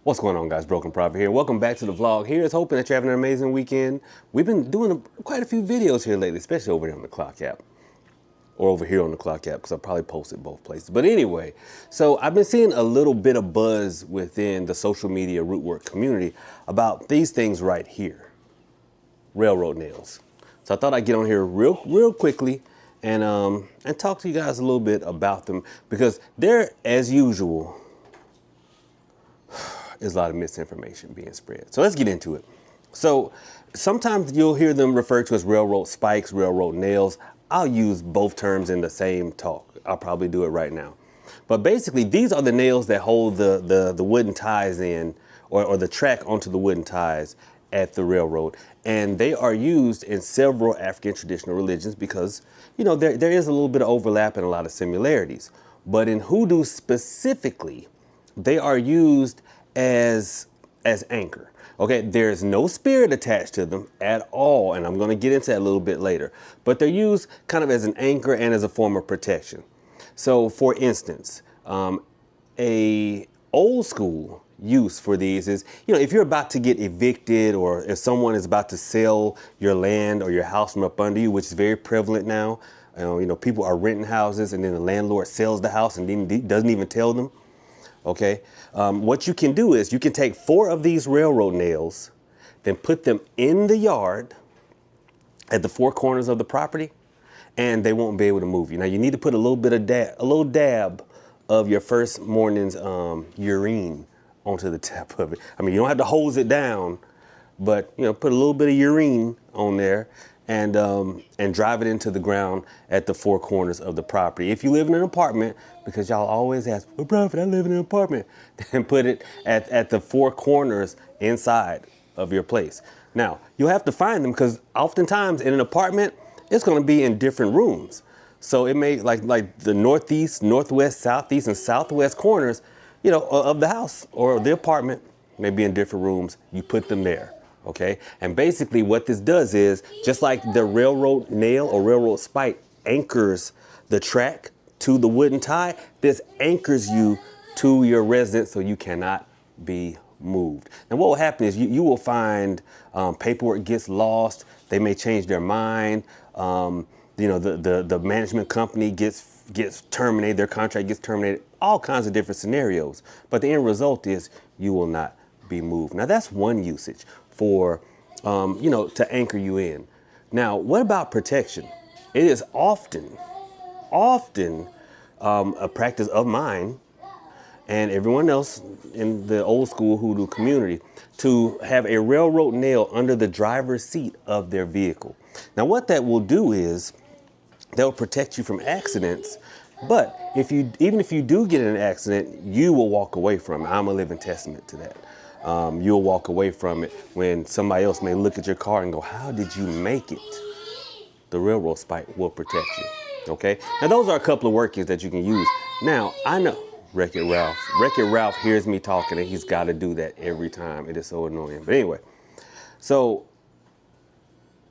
What's going on, guys? Broken Prophet here. Welcome back to the vlog. Here's hoping that you're having an amazing weekend. We've been doing quite a few videos here lately, especially over here on the Clock app. Or over here on the Clock app, because I probably posted both places. But anyway, so I've been seeing a little bit of buzz within the social media root work community about these things right here. Railroad nails. So I thought I'd get on here real quickly and talk to you guys a little bit about them, because they're, as usual, there's a lot of misinformation being spread. So let's get into it. So sometimes you'll hear them referred to as railroad spikes, railroad nails. I'll use both terms in the same talk. I'll probably do it right now. But basically, these are the nails that hold the wooden ties in, or the track onto the wooden ties at the railroad. And they are used in several African traditional religions because, you know, there is a little bit of overlap and a lot of similarities. But in Hoodoo specifically, they are used as anchor. Okay, there's no spirit attached to them at all, and I'm going to get into that a little bit later. But they're used kind of as an anchor and as a form of protection. So, for instance, a old school use for these is, you know, if you're about to get evicted, or if someone is about to sell your land or your house from up under you, which is very prevalent now. You know, people are renting houses and then the landlord sells the house and then doesn't even tell them. Okay, what you can do is you can take 4 of these railroad nails, then put them in the yard at the 4 corners of the property, and they won't be able to move you. Now you need to put a little bit of a little dab of your first morning's urine onto the tip of it. I mean, you don't have to hose it down, but you know, put a little bit of urine on there and drive it into the ground at the 4 corners of the property. If you live in an apartment, because y'all always ask, well, Prophet, I live in an apartment, then put it at the 4 corners inside of your place. Now, you'll have to find them because oftentimes in an apartment, it's going to be in different rooms. So it may, like the northeast, northwest, southeast, and southwest corners, you know, of the house or the apartment may be in different rooms. You put them there. Okay, and basically what this does is, just like the railroad nail or railroad spike anchors the track to the wooden tie, this anchors you to your residence so you cannot be moved. And what will happen is you will find paperwork gets lost. They may change their mind. You know, the management company gets terminated. Their contract gets terminated. All kinds of different scenarios. But the end result is you will not be moved. Now that's one usage for, you know, to anchor you in. Now, what about protection? It is often a practice of mine and everyone else in the old school Hoodoo community to have a railroad nail under the driver's seat of their vehicle. Now, what that will do is they'll protect you from accidents. But even if you do get in an accident, you will walk away from it. I'm a living testament to that. You'll walk away from it when somebody else may look at your car and go, how did you make it? The railroad spike will protect you. Okay. Now, those are a couple of workings that you can use. Now, I know Wreck-It Ralph hears me talking and he's got to do that every time. It is so annoying. But anyway, so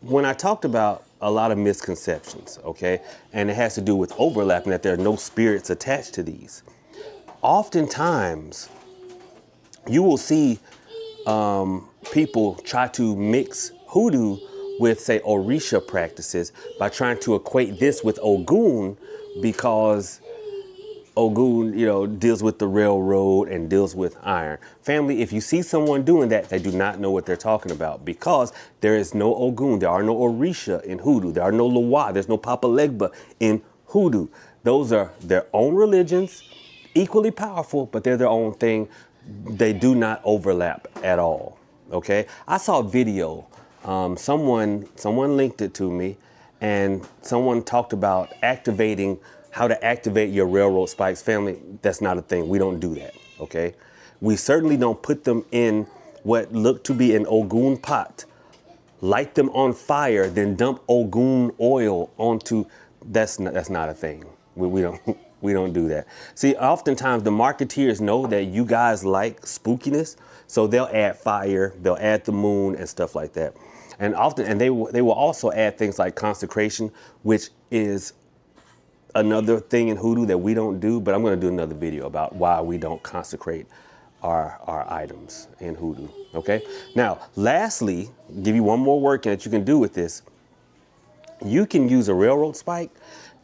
when I talked about a lot of misconceptions, okay, and it has to do with overlapping, that there are no spirits attached to these. Oftentimes, you will see people try to mix Hoodoo with, say, Orisha practices by trying to equate this with Ogun, because Ogun, you know, deals with the railroad and deals with iron. Family, if you see someone doing that, they do not know what they're talking about, because there is no Ogun, there are no Orisha in Hoodoo, there are no Loa, there's no Papa Legba in Hoodoo. Those are their own religions, equally powerful, but they're their own thing. They do not overlap at all. Okay, I saw a video. Someone linked it to me, and someone talked about how to activate your railroad spikes. Family, that's not a thing. We don't do that. Okay, we certainly don't put them in what looked to be an Ogun pot, light them on fire, then dump Ogun oil onto. That's not a thing. We don't. We don't do that. See, oftentimes the marketeers know that you guys like spookiness, so they'll add fire, they'll add the moon and stuff like that. And often, they will also add things like consecration, which is another thing in Hoodoo that we don't do, but I'm going to do another video about why we don't consecrate our items in Hoodoo. Okay. Now, lastly, give you one more working that you can do with this. You can use a railroad spike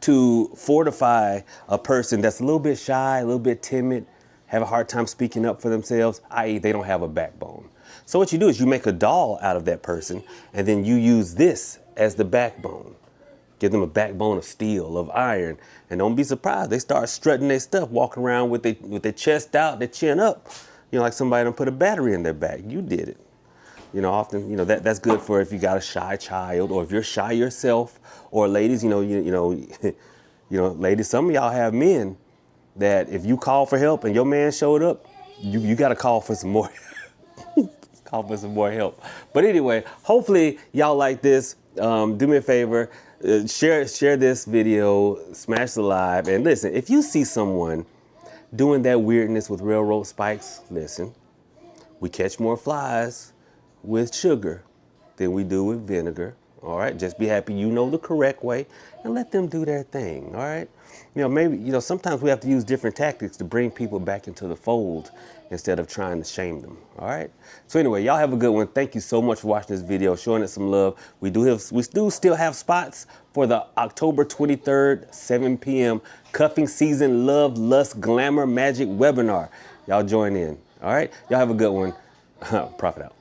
to fortify a person that's a little bit shy, a little bit timid, have a hard time speaking up for themselves, i.e. they don't have a backbone. So what you do is you make a doll out of that person, and then you use this as the backbone. Give them a backbone of steel, of iron, and don't be surprised. They start strutting their stuff, walking around with their chest out, their chin up, like somebody done put a battery in their back. You did it. Often, that's good for if you got a shy child, or if you're shy yourself, or ladies, ladies, some of y'all have men that if you call for help and your man showed up, you got to call for some more, call for some more help. But anyway, hopefully y'all like this. Do me a favor, share this video, smash the like, and listen, if you see someone doing that weirdness with railroad spikes, listen, we catch more flies with sugar than we do with vinegar. All right, just be happy you know the correct way and let them do their thing. All right, maybe sometimes we have to use different tactics to bring people back into the fold instead of trying to shame them. All right, so anyway, y'all have a good one. Thank you so much for watching this video, showing it some love. We do still have spots for the October 23rd 7 p.m. cuffing season love, lust, glamour, magic webinar. Y'all join in. All right, y'all have a good one. Profit out.